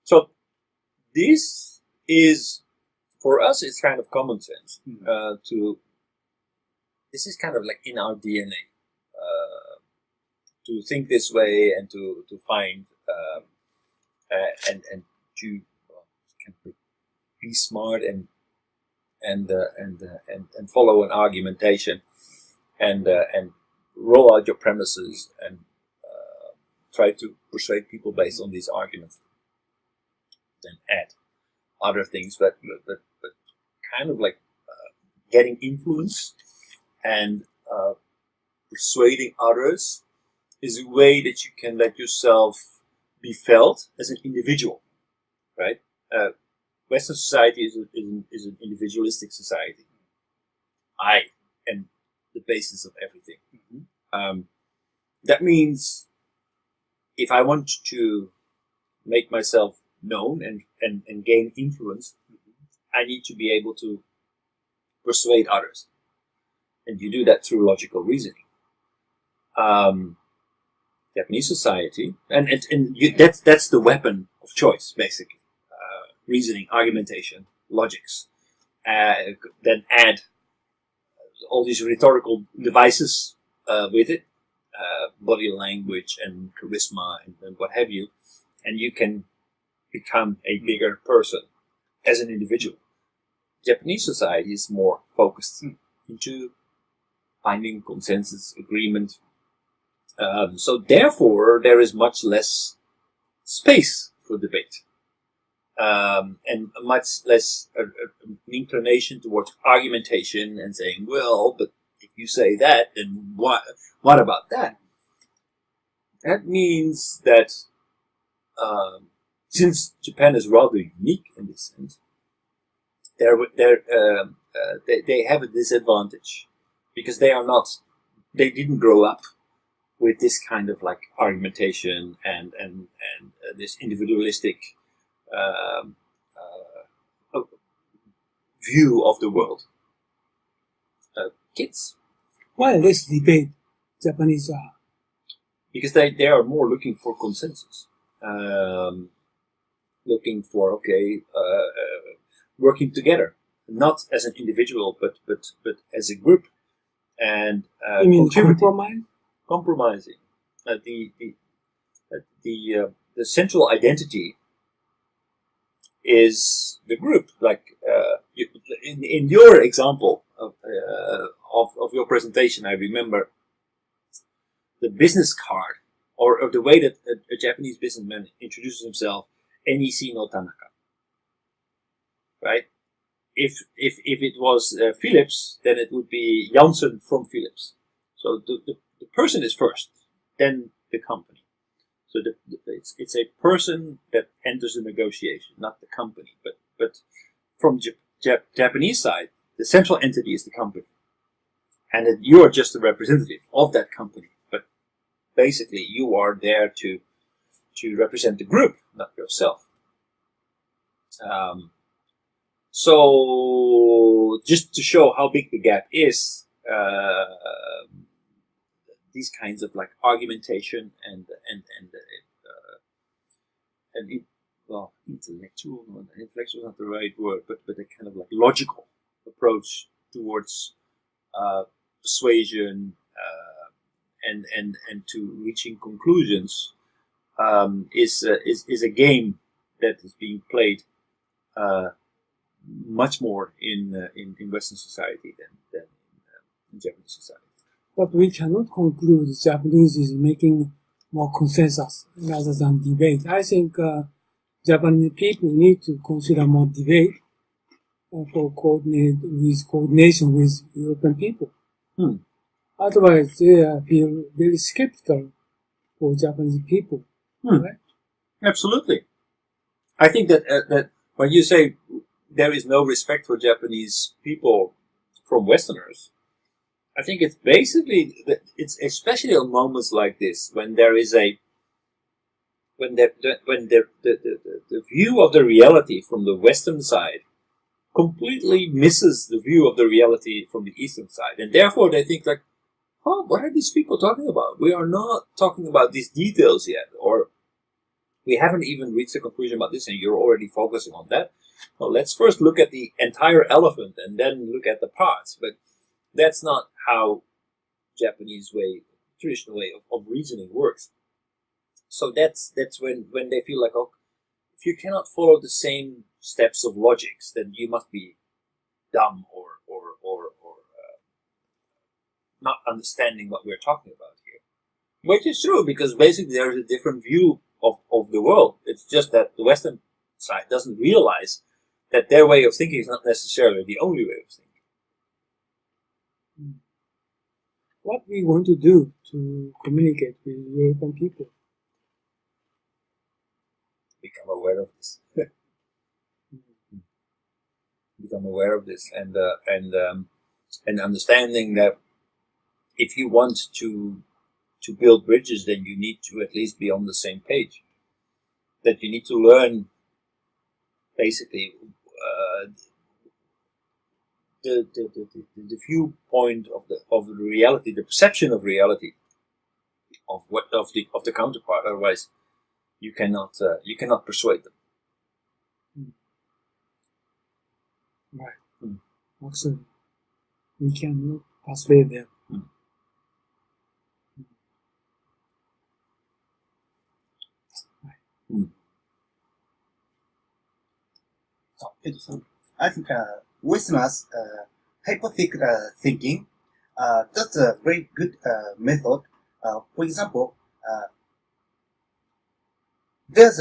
So this is, for us, it's kind of common sense. This is kind of like in our DNA to think this way and to find and to kind of be smart and follow an argumentation and roll out your premises and try to persuade people based on these arguments. Then add other things, but kind of like getting influence and persuading others is a way that you can let yourself be felt as an individual, right? Western society is an individualistic society. I am the basis of everything. That means if I want to make myself known and gain influence, I need to be able to persuade others. And you do that through logical reasoning. Japanese society, that's the weapon of choice, basically. Reasoning, argumentation, logics. Then add all these rhetorical devices with it, body language and charisma and what have you, and you can become a bigger person as an individual. Japanese society is more focused into finding consensus, agreement. So therefore, there is much less space for debate. And much less an inclination towards argumentation and saying, well, but if you say that, then what about that? That means that since Japan is rather unique in this sense, they have a disadvantage because they didn't grow up with this kind of like argumentation and this individualistic view of the world. Kids. Why less debate Japanese are? Because they are more looking for consensus. Looking for, working together. Not as an individual, but as a group. And you mean compromise? Compromising. The central identity is the group. Like in your example of your presentation, I remember the business card or the way that a Japanese businessman introduces himself, NEC no Tanaka. Right? If it was Philips, then it would be Janssen from Philips. So the person is first, then the company. So it's a person that enters the negotiation, not the company. But from Japanese side, the central entity is the company, and that you are just a representative of that company. But basically, you are there to represent the group, not yourself. So just to show how big the gap is, these kinds of like argumentation and intellectual is not the right word, but a kind of like logical approach towards persuasion and to reaching conclusions is a game that is being played much more in Western society than in Japanese society. But we cannot conclude Japanese is making more consensus rather than debate. I think Japanese people need to consider more debate for coordination with European people. Otherwise, they feel very skeptical for Japanese people. Right? Absolutely. I think that when you say there is no respect for Japanese people from Westerners, I think it's basically it's especially on moments like this when there is when the view of the reality from the Western side completely misses the view of the reality from the Eastern side. And therefore they think like, oh, what are these people talking about? We are not talking about these details yet, or we haven't even reached a conclusion about this and you're already focusing on that. Well, let's first look at the entire elephant and then look at the parts. But that's not how Japanese way, traditional way of reasoning works. So that's when they feel like, oh, if you cannot follow the same steps of logics, then you must be dumb or not understanding what we're talking about here. Which is true, because basically there is a different view of the world. It's just that the Western side doesn't realize that their way of thinking is not necessarily the only way of thinking. What we want to do to communicate with European people? Become aware of this. Become aware of this, and understanding that if you want to build bridges, then you need to at least be on the same page. That you need to learn basically the viewpoint of the reality, the perception of reality of the counterpart. Otherwise, you cannot persuade them. Right. Actually, we cannot persuade them. I think Westerners hypothetical thinking, that's a very good method. For example, there's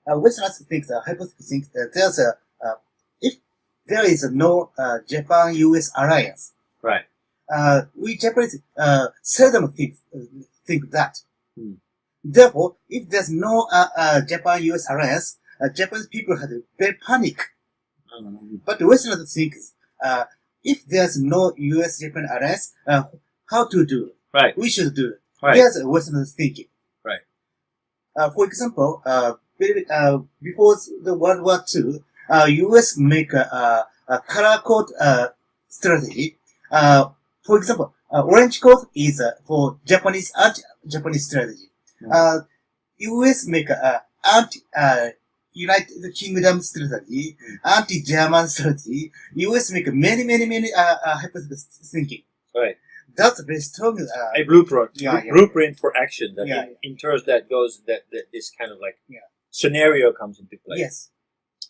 Westerners think hypothetical think that there's if there is no Japan-US alliance, Right. We Japanese seldom think that. Therefore, if there's no Japan-US alliance, Japanese people had very panic. But the Westerners think if there's no US-Japan alliance, how to do it? Right. We should do it. Right. There's Westerners thinking. Right. For example, before the World War II, US make a color code strategy. For example, orange code is for Japanese anti-Japanese strategy. US make a United Kingdom strategy, anti-German strategy. US make many hypothetical thinking. Right. That's a very strong A blueprint. Yeah. Blueprint for action. That Yeah. in turns that goes that this kind of like scenario comes into play. Yes.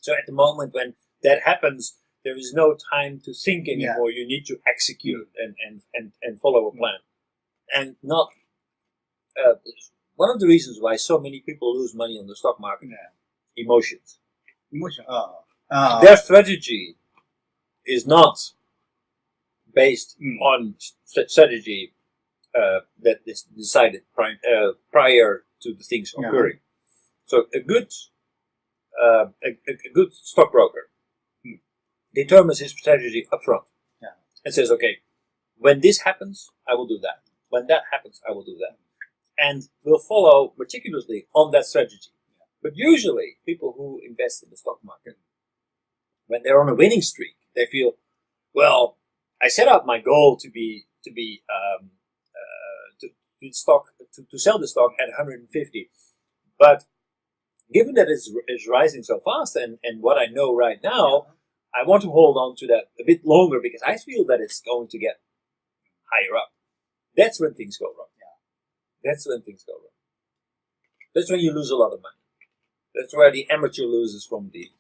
So at the moment when that happens, there is no time to think anymore. You need to execute and follow a plan. And not one of the reasons why so many people lose money on the stock market, emotions. Emotion. Their strategy is not based on strategy that is decided prior to the things occurring. So a good stockbroker determines his strategy up front and says, okay, when this happens, I will do that. When that happens, I will do that. And will follow meticulously on that strategy. But usually, people who invest in the stock market, when they're on a winning streak, they feel, well, I set out my goal to sell the stock at 150, but given that it's rising so fast, and what I know right now, I want to hold on to that a bit longer because I feel that it's going to get higher up. That's when things go wrong. That's when things go wrong. That's when you lose a lot of money. That's where the amateur loses from the...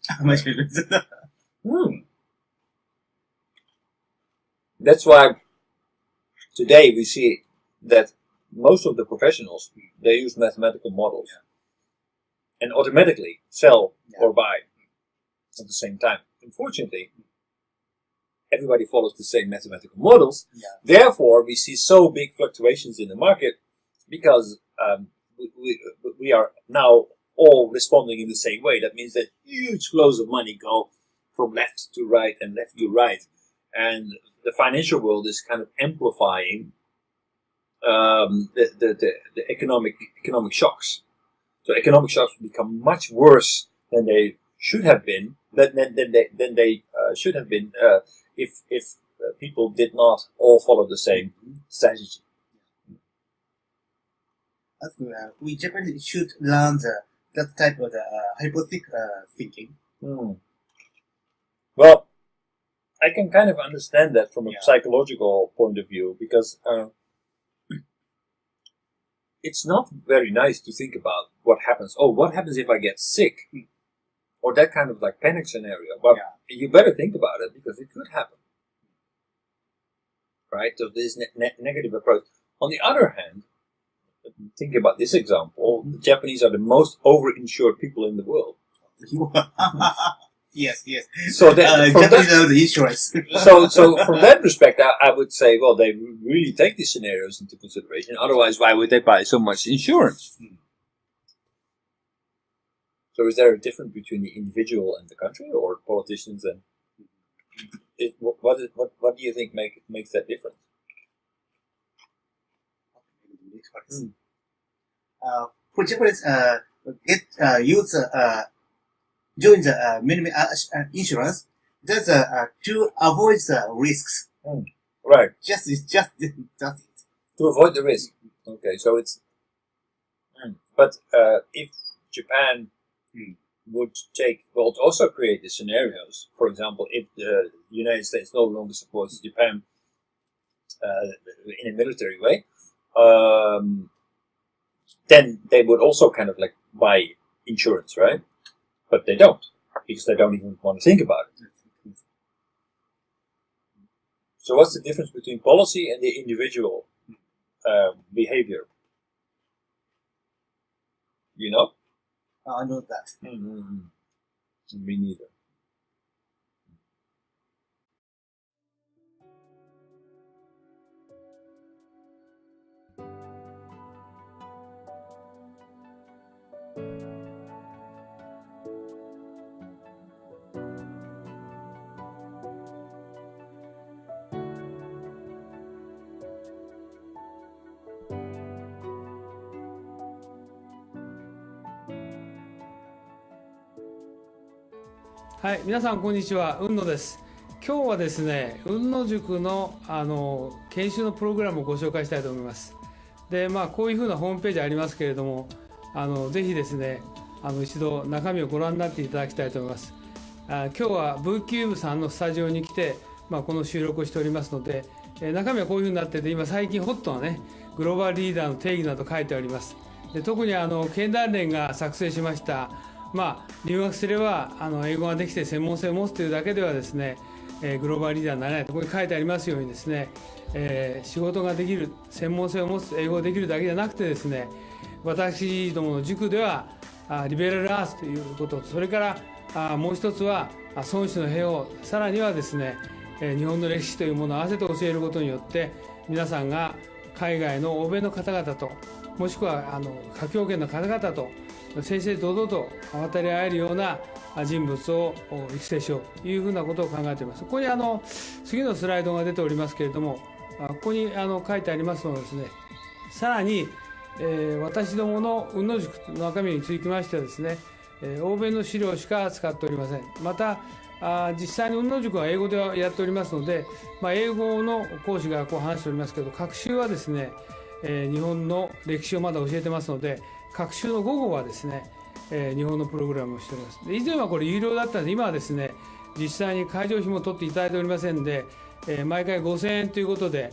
That's why today we see that most of the professionals, they use mathematical models and automatically sell or buy at the same time. Unfortunately, everybody follows the same mathematical models. Therefore, we see so big fluctuations in the market because we are now all responding in the same way. That means that huge flows of money go from left to right and left to right. And the financial world is kind of amplifying the economic shocks. So economic shocks become much worse than they should have been than they should have been if people did not all follow the same strategy. We Japanese should learn that type of hypothetical thinking. Well, I can kind of understand that from a psychological point of view, because it's not very nice to think about what happens. Oh, what happens if I get sick? Or that kind of like panic scenario. But you better think about it, because it could happen. Right? So this negative approach. On the other hand, think about this example. The Japanese are the most over-insured people in the world. Yes. So that, Japanese know the insurance. so from that respect, I would say, well, they really take these scenarios into consideration. Otherwise, why would they buy so much insurance? So is there a difference between the individual and the country, or politicians and what do you think makes that difference? For Japanese, join the minimum insurance. That's to avoid the risks. Right. Just that's it. To avoid the risk. Okay, so it's. But if Japan would also create the scenarios. For example, if the United States no longer supports Japan in a military way, then they would also kind of like buy insurance, right? But they don't, because they don't even want to think about it. So what's the difference between policy and the individual behavior? You know? I know that. Me neither. はい、皆さんこんにちは、雲野です。今日はですね、雲野塾の研修のプログラムをご紹介したいと思います。で、こういうふうなホームページありますけれども、ぜひですね、一度中身をご覧になっていただきたいと思います。今日はブーキューブさんのスタジオに来て、この収録をしておりますので、中身はこういうふうになってて、今最近ホットなね、グローバルリーダーの定義など書いてあります。で、特に経団連が作成しました留学すれば英語ができて専門性を持つというだけではですね、グローバルリーダーになれないとここに書いてありますようにですね、仕事ができる、専門性を持つ、英語ができるだけじゃなくてですね、私どもの塾ではリベラルアースということ、それからもう一つは孫子の兵法、さらにはですね、日本の歴史というものを合わせて教えることによって皆さんが海外の欧米の方々と、もしくは華僑圏の方々と正々堂々と渡り合えるような人物を育成しようというふうなことを考えています。ここに次のスライドが出ておりますけれども、ここに書いてありますのはですね、さらに、私どもの雲野塾の中身につきましてはですね、欧米の資料しか使っておりません。また実際に雲野塾は英語でやっておりますので、英語の講師がこう話しておりますけど、学習はですね、日本の歴史をまだ教えてますので、学習の午後はですね、日本のプログラムをしております。で、以前はこれ有料だったので、今はですね、実際に会場費も取っていただいておりませんで、毎回5000円ということで、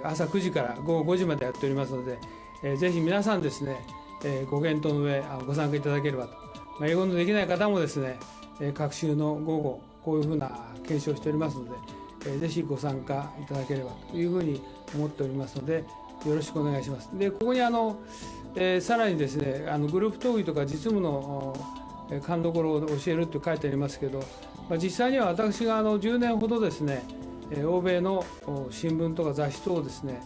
朝9時から午後5時までやっておりますので、ぜひ皆さんですね、ご検討の上ご参加いただければと。英語のできない方もですね、学習の午後こういうふうな検証をしておりますので、ぜひご参加いただければというふうに思っておりますので、よろしくお願いします。で、ここにさらにですね、グループ討議とか実務の勘どころを教えると書いてありますけど、実際には私が10年ほどですね、欧米の新聞とか雑誌等をですね、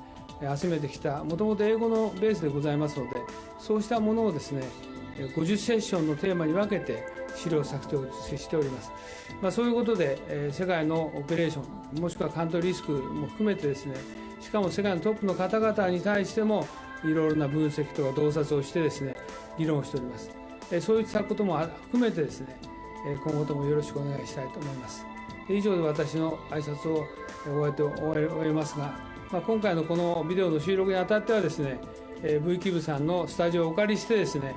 集めてきた、もともと英語のベースでございますので、そうしたものをですね、50セッションのテーマに分けて資料作成しております。そういうことで、世界のオペレーション、もしくはカントリーリスクも含めてですね、しかも世界のトップの方々に対してもいろいろな分析とか洞察をしてですね、議論をしております。そういったことも含めてですね、今後ともよろしくお願いしたいと思います。以上で私の挨拶を終えますが、今回のこのビデオの収録にあたってはですね、V キューブさんのスタジオをお借りしてですね、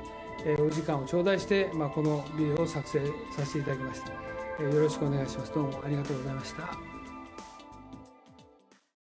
お時間を頂戴して、このビデオを作成させていただきました。よろしくお願いします。どうもありがとうございました。